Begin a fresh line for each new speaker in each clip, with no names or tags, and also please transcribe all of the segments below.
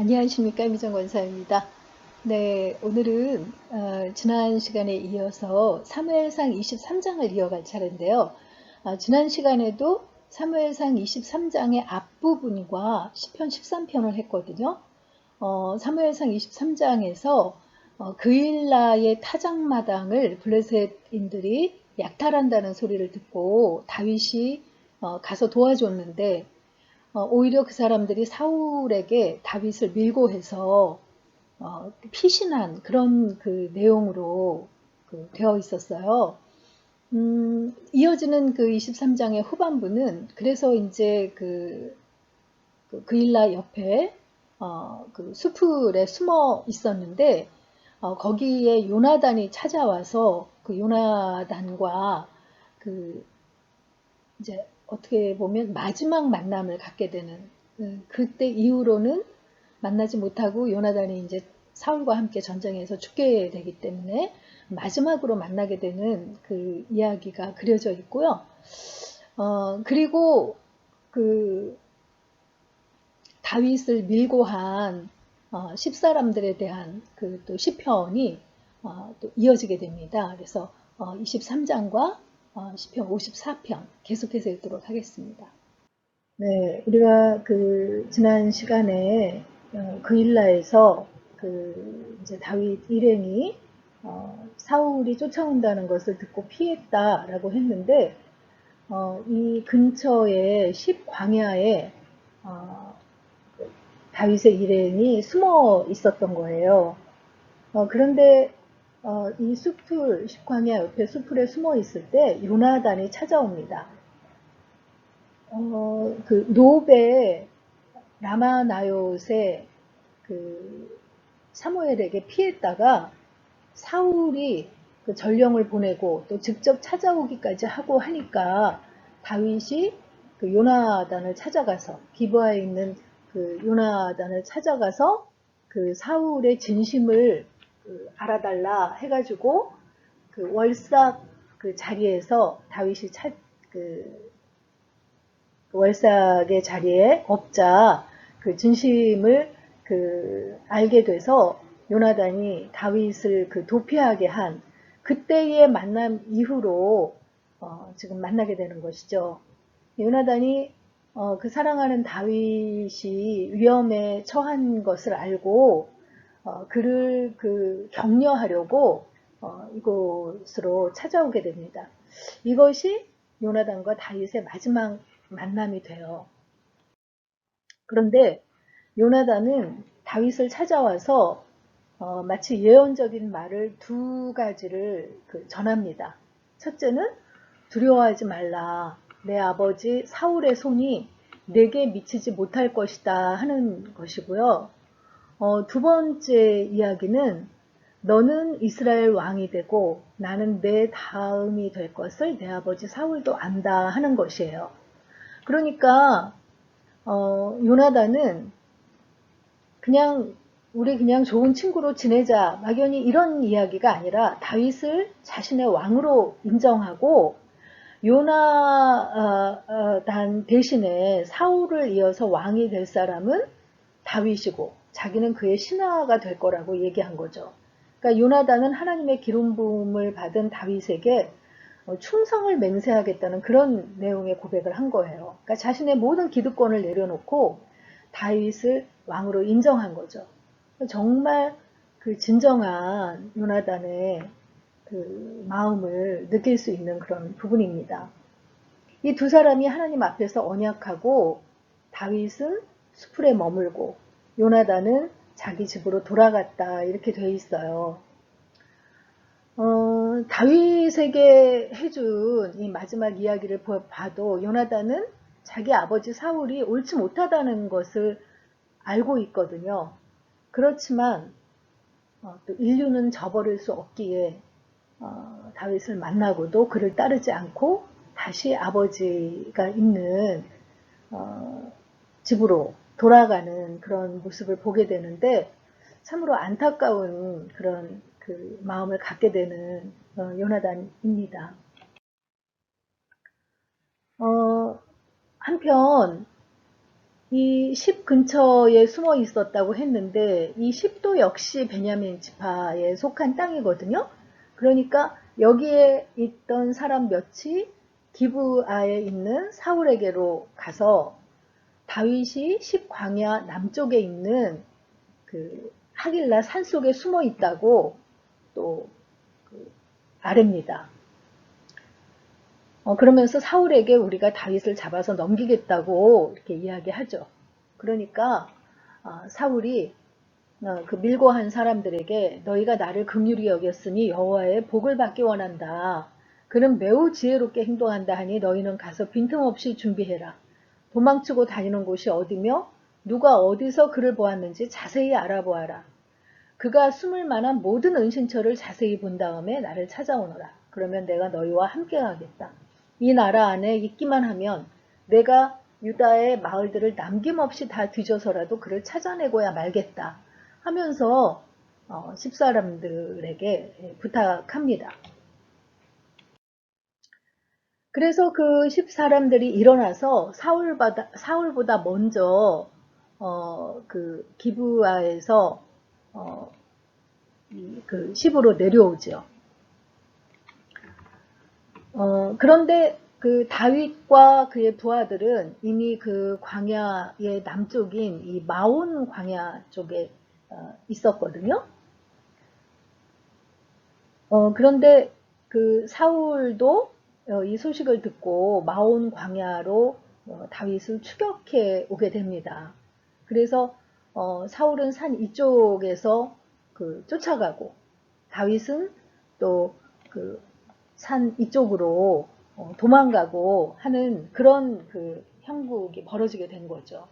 안녕하십니까, 미정 권사입니다. 네, 오늘은 지난 시간에 이어서 사무엘상 23장을 이어갈 차례인데요. 지난 시간에도 사무엘상 23장의 앞부분과 시편 13편을 했거든요. 사무엘상 23장에서 그일라의 타작마당을 블레셋인들이 약탈한다는 소리를 듣고 다윗이 가서 도와줬는데 오히려 그 사람들이 사울에게 다윗을 밀고 해서 피신한 그런 그 내용으로 되어 있었어요. 이어지는 그 23장의 후반부는 그래서 이제 그일라 옆에 그 수풀에 숨어 있었는데 거기에 요나단이 찾아와서 그 요나단과 그 이제 어떻게 보면 마지막 만남을 갖게 되는 그때 이후로는 만나지 못하고 요나단이 이제 사울과 함께 전쟁에서 죽게 되기 때문에 마지막으로 만나게 되는 그 이야기가 그려져 있고요. 그리고 그 다윗을 밀고 한 십사람들에 대한 그 또 시편이 또 이어지게 됩니다. 그래서 23장과 시편 54편 계속해서 읽도록 하겠습니다. 네, 우리가 그 지난 시간에 그일라에서 그 이제 다윗 일행이 사울이 쫓아온다는 것을 듣고 피했다라고 했는데 이 근처에 십 광야에 어, 다윗의 일행이 숨어 있었던 거예요. 그런데 이 숲을 십 광야 옆에 숲에 숨어 있을 때 요나단이 찾아옵니다. 그 노베 라마나요세 그 사무엘에게 피했다가 사울이 그 전령을 보내고 또 직접 찾아오기까지 하고 하니까 다윗이 그 요나단을 찾아가서 기브아에 있는 그 요나단을 찾아가서 그 사울의 진심을 그 알아달라 해가지고 그 월삭 그 자리에서 다윗이 그 월삭의 자리에 업자 그 진심을 그 알게 돼서 요나단이 다윗을 그 도피하게 한 그때의 만남 이후로 지금 만나게 되는 것이죠. 요나단이 그 사랑하는 다윗이 위험에 처한 것을 알고 그를 그 격려하려고 이곳으로 찾아오게 됩니다. 이것이 요나단과 다윗의 마지막 만남이 돼요. 그런데 요나단은 다윗을 찾아와서 마치 예언적인 말을 두 가지를 전합니다. 첫째는 두려워하지 말라. 내 아버지 사울의 손이 내게 미치지 못할 것이다 하는 것이고요. 두 번째 이야기는 너는 이스라엘 왕이 되고 나는 내 다음이 될 것을 내 아버지 사울도 안다 하는 것이에요. 그러니까 요나단은 그냥 우리 그냥 좋은 친구로 지내자 막연히 이런 이야기가 아니라 다윗을 자신의 왕으로 인정하고 요나단 대신에 사울을 이어서 왕이 될 사람은 다윗이고 자기는 그의 신하가 될 거라고 얘기한 거죠. 그러니까 요나단은 하나님의 기름 부음을 받은 다윗에게 충성을 맹세하겠다는 그런 내용의 고백을 한 거예요. 그러니까 자신의 모든 기득권을 내려놓고 다윗을 왕으로 인정한 거죠. 정말 그 진정한 요나단의 그 마음을 느낄 수 있는 그런 부분입니다. 이 두 사람이 하나님 앞에서 언약하고 다윗은 수풀에 머물고 요나단은 자기 집으로 돌아갔다 이렇게 돼 있어요. 다윗에게 해준 이 마지막 이야기를 봐도 요나단은 자기 아버지 사울이 옳지 못하다는 것을 알고 있거든요. 그렇지만 또 인류는 저버릴 수 없기에 다윗을 만나고도 그를 따르지 않고 다시 아버지가 있는 집으로 돌아가는 그런 모습을 보게 되는데 참으로 안타까운 그런 그 마음을 갖게 되는 요나단입니다. 한편 이 십 근처에 숨어 있었다고 했는데 이 십도 역시 베냐민 지파에 속한 땅이거든요. 그러니까 여기에 있던 사람 몇이 기브아에 있는 사울에게로 가서 다윗이 십 광야 남쪽에 있는 그 하길라 산속에 숨어 있다고 또 아랍니다. 그러면서 사울에게 우리가 다윗을 잡아서 넘기겠다고 이렇게 이야기하죠. 그러니까 사울이 그 밀고한 사람들에게 너희가 나를 긍휼히 여겼으니 여호와의 복을 받기 원한다. 그는 매우 지혜롭게 행동한다 하니 너희는 가서 빈틈없이 준비해라. 도망치고 다니는 곳이 어디며 누가 어디서 그를 보았는지 자세히 알아보아라. 그가 숨을 만한 모든 은신처를 자세히 본 다음에 나를 찾아오너라. 그러면 내가 너희와 함께 가겠다. 이 나라 안에 있기만 하면 내가 유다의 마을들을 남김없이 다 뒤져서라도 그를 찾아내고야 말겠다 하면서 십사람들에게 부탁합니다. 그래서 그 십사람들이 일어나서 사울보다 먼저 그 기브아에서 그 십으로 내려오죠. 그런데 그 다윗과 그의 부하들은 이미 그 광야의 남쪽인 이 마온 광야 쪽에 있었거든요. 그런데 그 사울도 이 소식을 듣고 마온 광야로 다윗을 추격해 오게 됩니다. 그래서 사울은 산 이쪽에서 그 쫓아가고 다윗은 또 그 산 이쪽으로 도망가고 하는 그런 그 형국이 벌어지게 된 거죠.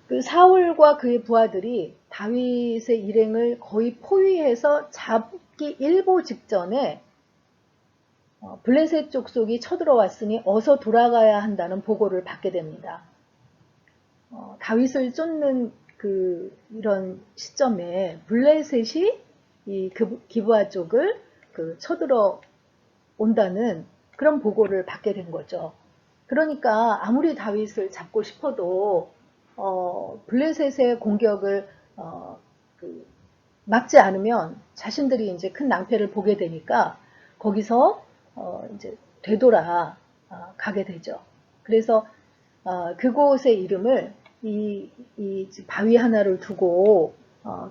그 사울과 그의 부하들이 다윗의 일행을 거의 포위해서 잡기 일보 직전에 블레셋 족속이 쳐들어왔으니 어서 돌아가야 한다는 보고를 받게 됩니다. 다윗을 쫓는 이런 시점에 블레셋이 이 기브아 쪽을 쳐들어 온다는 그런 보고를 받게 된 거죠. 그러니까 아무리 다윗을 잡고 싶어도 블레셋의 공격을 막지 않으면 자신들이 이제 큰 낭패를 보게 되니까 거기서 이제 되돌아 가게 되죠. 그래서 그곳의 이름을 이 바위 하나를 두고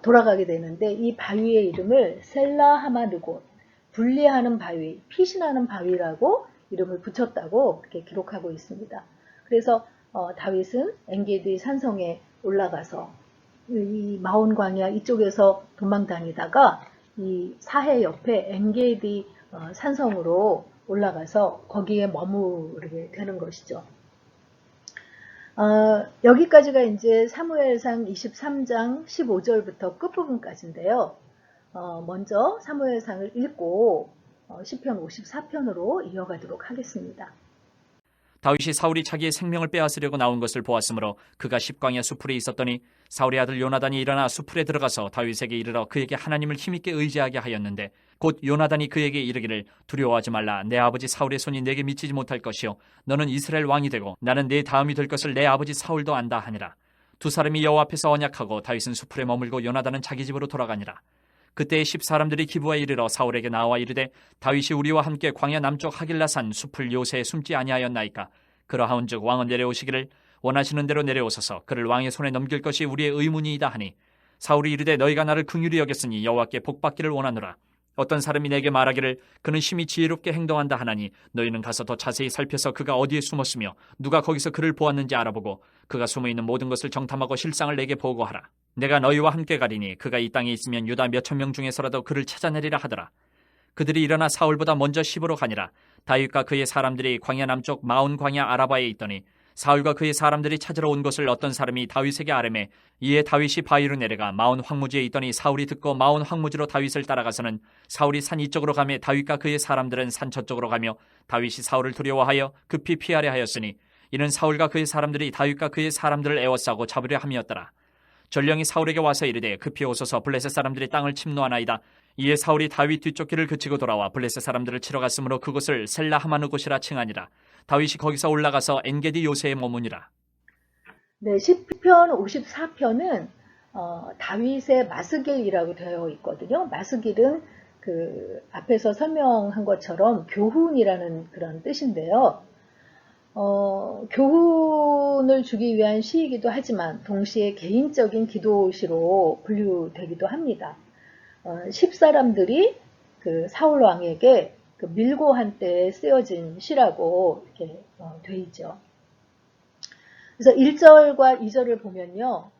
돌아가게 되는데 이 바위의 이름을 셀라 하마드곳, 분리하는 바위, 피신하는 바위라고 이름을 붙였다고 이렇게 기록하고 있습니다. 그래서 다윗은 엔게디 산성에 올라가서 이 마온 광야 이쪽에서 도망 다니다가 이 사해 옆에 엔게디 산성으로 올라가서 거기에 머무르게 되는 것이죠. 여기까지가 이제 사무엘상 23장 15절부터 끝부분까지인데요. 먼저 사무엘상을 읽고 시편 54편으로 이어가도록 하겠습니다.
다윗이 사울이 자기의 생명을 빼앗으려고 나온 것을 보았으므로 그가 십광야 수풀에 있었더니 사울의 아들 요나단이 일어나 수풀에 들어가서 다윗에게 이르러 그에게 하나님을 힘있게 의지하게 하였는데 곧 요나단이 그에게 이르기를 두려워하지 말라. 내 아버지 사울의 손이 내게 미치지 못할 것이요 너는 이스라엘 왕이 되고 나는 내 다음이 될 것을 내 아버지 사울도 안다 하니라. 두 사람이 여호와 앞에서 언약하고 다윗은 수풀에 머물고 요나단은 자기 집으로 돌아가니라. 그때에 십사람들이 기브아에 이르러 사울에게 나와 이르되 다윗이 우리와 함께 광야 남쪽 하길라산 수풀 요새에 숨지 아니하였나이까. 그러하온즉 왕은 내려오시기를 원하시는 대로 내려오소서. 그를 왕의 손에 넘길 것이 우리의 의문이이다 하니 사울이 이르되 너희가 나를 긍휼히 여겼으니 여호와께 복받기를 원하노라. 어떤 사람이 내게 말하기를 그는 심히 지혜롭게 행동한다 하나니 너희는 가서 더 자세히 살펴서 그가 어디에 숨었으며 누가 거기서 그를 보았는지 알아보고 그가 숨어있는 모든 것을 정탐하고 실상을 내게 보고하라. 내가 너희와 함께 가리니 그가 이 땅에 있으면 유다 몇천 명 중에서라도 그를 찾아내리라 하더라. 그들이 일어나 사울보다 먼저 시브로 가니라. 다윗과 그의 사람들이 광야 남쪽 마온 광야 아라바에 있더니 사울과 그의 사람들이 찾으러 온 것을 어떤 사람이 다윗에게 아뢰매 이에 다윗이 바위로 내려가 마온 황무지에 있더니 사울이 듣고 마온 황무지로 다윗을 따라가서는 사울이 산 이쪽으로 가매 다윗과 그의 사람들은 산 저쪽으로 가며 다윗이 사울을 두려워하여 급히 피하려 하였으니 이는 사울과 그의 사람들이 다윗과 그의 사람들을 에워싸고 잡으려 함이었더라. 전령이 사울에게 와서 이르되 급히 오소서 블레셋 사람들이 땅을 침노하나이다. 이에 사울이 다윗 뒤쫓기를 그치고 돌아와 블레셋 사람들을 치러 갔으므로 그곳을 셀라 하마느 곳이라 칭하니라. 다윗이 거기서 올라가서 엔게디 요새에 머무니라.
네, 시편 54편은 다윗의 마스길이라고 되어 있거든요. 마스길은 그 앞에서 설명한 것처럼 교훈이라는 그런 뜻인데요. 교훈을 주기 위한 시이기도 하지만 동시에 개인적인 기도시로 분류되기도 합니다. 10사람들이 그 사울 왕에게 그 밀고 한때 쓰여진 시라고 이렇게 돼 있죠. 그래서 1절과 2절을 보면요.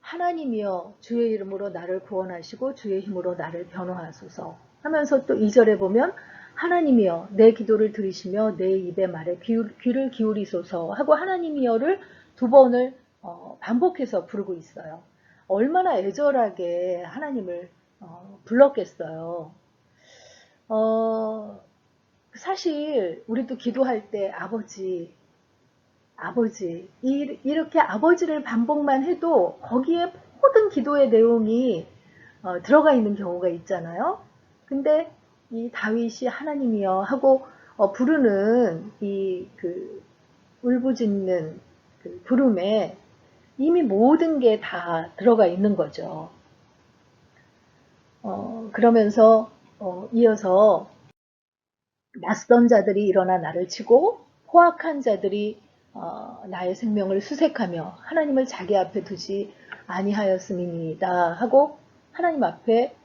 하나님이여 주의 이름으로 나를 구원하시고 주의 힘으로 나를 변호하소서 하면서 또 2절에 보면 하나님이여 내 기도를 들으시며 내 입의 말에 귀를 기울이소서 하고 하나님이여를 두 번을 반복해서 부르고 있어요. 얼마나 애절하게 하나님을 불렀겠어요. 사실 우리도 기도할 때 아버지 이렇게 아버지를 반복만 해도 거기에 모든 기도의 내용이 들어가 있는 경우가 있잖아요. 근데 이 다윗이 하나님이여 하고 부르는 이 그 울부짖는 그 부름에 이미 모든 게 다 들어가 있는 거죠. 그러면서 이어서 낯선 자들이 일어나 나를 치고 포악한 자들이 나의 생명을 수색하며 하나님을 자기 앞에 두지 아니하였음이니이다 하고 하나님 앞에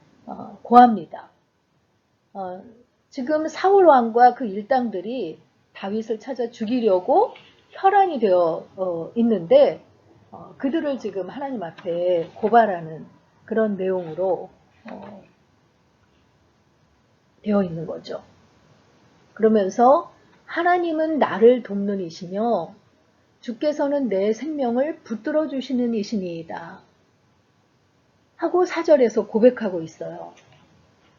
고합니다. 지금 사울 왕과 그 일당들이 다윗을 찾아 죽이려고 혈안이 되어 있는데 그들을 지금 하나님 앞에 고발하는 그런 내용으로 되어 있는 거죠. 그러면서 하나님은 나를 돕는 이시며 주께서는 내 생명을 붙들어 주시는 이시니이다 하고 4절에서 고백하고 있어요.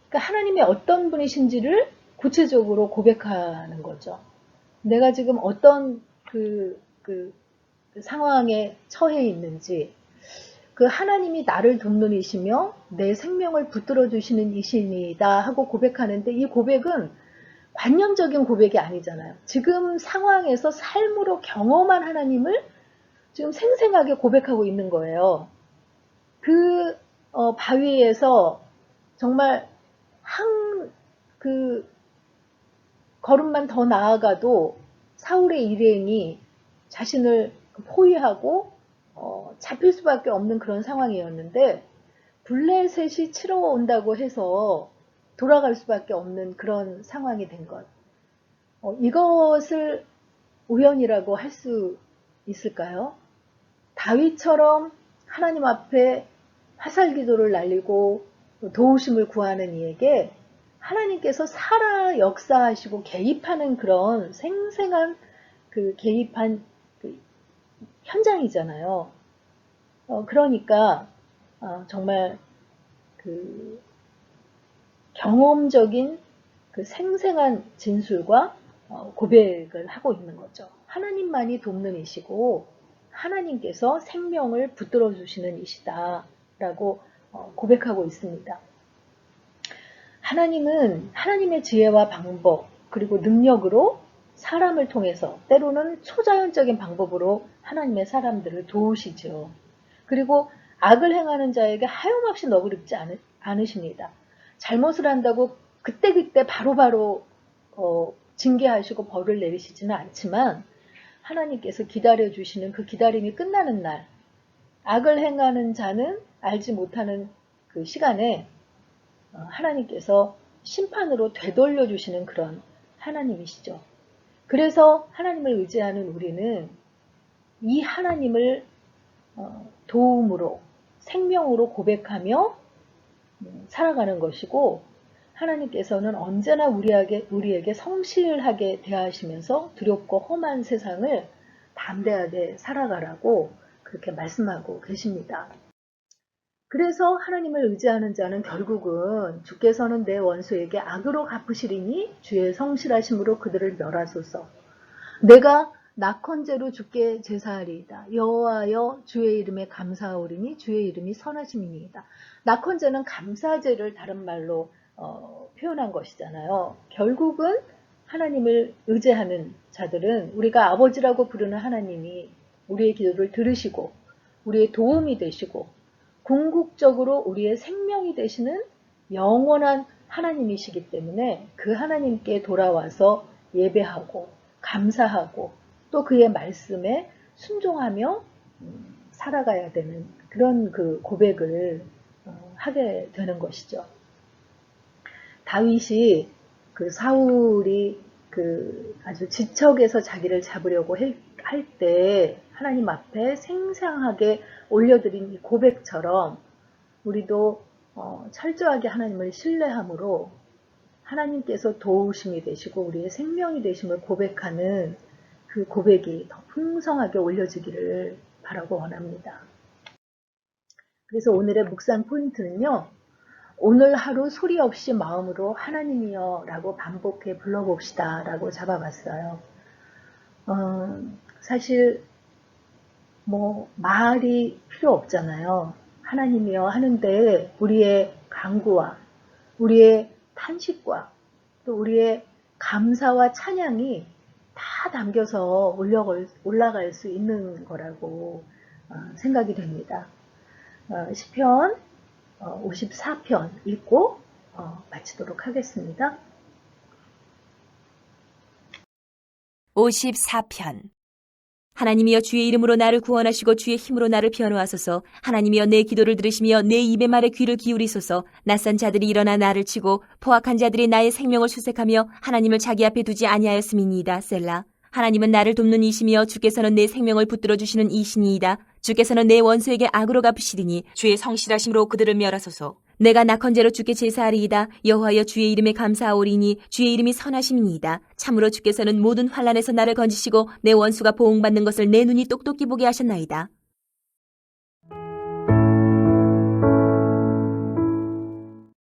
그러니까 하나님이 어떤 분이신지를 구체적으로 고백하는 거죠. 내가 지금 어떤 그 상황에 처해 있는지 그 하나님이 나를 돕는 이시며 내 생명을 붙들어 주시는 이시니이다 하고 고백하는데 이 고백은 관념적인 고백이 아니잖아요. 지금 상황에서 삶으로 경험한 하나님을 지금 생생하게 고백하고 있는 거예요. 그 바위에서 정말 그 걸음만 더 나아가도 사울의 일행이 자신을 포위하고 잡힐 수밖에 없는 그런 상황이었는데 블레셋이 치러 온다고 해서 돌아갈 수밖에 없는 그런 상황이 된 것. 이것을 우연이라고 할 수 있을까요? 다윗처럼 하나님 앞에 화살 기도를 날리고 도우심을 구하는 이에게 하나님께서 살아 역사하시고 개입하는 그런 생생한 그 개입한 그 현장이잖아요. 그러니까 정말 그 경험적인 그 생생한 진술과 고백을 하고 있는 거죠. 하나님만이 돕는 이시고 하나님께서 생명을 붙들어 주시는 이시다 라고 고백하고 있습니다. 하나님은 하나님의 지혜와 방법 그리고 능력으로 사람을 통해서 때로는 초자연적인 방법으로 하나님의 사람들을 도우시죠. 그리고 악을 행하는 자에게 하염없이 너그럽지 않으십니다. 잘못을 한다고 그때그때 바로바로 징계하시고 벌을 내리시지는 않지만 하나님께서 기다려주시는 그 기다림이 끝나는 날 악을 행하는 자는 알지 못하는 그 시간에 하나님께서 심판으로 되돌려 주시는 그런 하나님이시죠. 그래서 하나님을 의지하는 우리는 이 하나님을 도움으로 생명으로 고백하며 살아가는 것이고 하나님께서는 언제나 우리에게 성실하게 대하시면서 두렵고 험한 세상을 담대하게 살아가라고 그렇게 말씀하고 계십니다. 그래서 하나님을 의지하는 자는 결국은 주께서는 내 원수에게 악으로 갚으시리니 주의 성실하심으로 그들을 멸하소서. 내가 낙헌제로 주께 제사하리이다. 여호와여 주의 이름에 감사하오리니 주의 이름이 선하심이니이다. 낙헌제는 감사제를 다른 말로 표현한 것이잖아요. 결국은 하나님을 의지하는 자들은 우리가 아버지라고 부르는 하나님이 우리의 기도를 들으시고 우리의 도움이 되시고 궁극적으로 우리의 생명이 되시는 영원한 하나님이시기 때문에 그 하나님께 돌아와서 예배하고 감사하고 또 그의 말씀에 순종하며 살아가야 되는 그런 그 고백을 하게 되는 것이죠. 다윗이 그 사울이 그 아주 지척에서 자기를 잡으려고 할 때 하나님 앞에 생생하게 올려드린 이 고백처럼 우리도 철저하게 하나님을 신뢰함으로 하나님께서 도우심이 되시고 우리의 생명이 되심을 고백하는 그 고백이 더 풍성하게 올려지기를 바라고 원합니다. 그래서 오늘의 묵상 포인트는요. 오늘 하루 소리 없이 마음으로 하나님이여 라고 반복해 불러봅시다 라고 잡아봤어요. 사실 말이 필요 없잖아요. 하나님이여 하는데 우리의 간구와 우리의 탄식과 또 우리의 감사와 찬양이 다 담겨서 올라갈 수 있는 거라고 생각이 됩니다. 시편 54편 읽고 마치도록 하겠습니다.
54편. 하나님이여 주의 이름으로 나를 구원하시고 주의 힘으로 나를 변호하소서. 하나님이여 내 기도를 들으시며 내 입의 말에 귀를 기울이소서. 낯선 자들이 일어나 나를 치고 포악한 자들이 나의 생명을 수색하며 하나님을 자기 앞에 두지 아니하였음이니이다. 셀라. 하나님은 나를 돕는 이시며 주께서는 내 생명을 붙들어 주시는 이시니이다. 주께서는 내 원수에게 악으로 갚으시리니 주의 성실하심으로 그들을 멸하소서. 내가 낙헌제로 주께 제사하리이다. 여호와여 주의 이름에 감사하오리니 주의 이름이 선하심이니이다. 참으로 주께서는 모든 환난에서 나를 건지시고 내 원수가 보응받는 것을 내 눈이 똑똑히 보게 하셨나이다.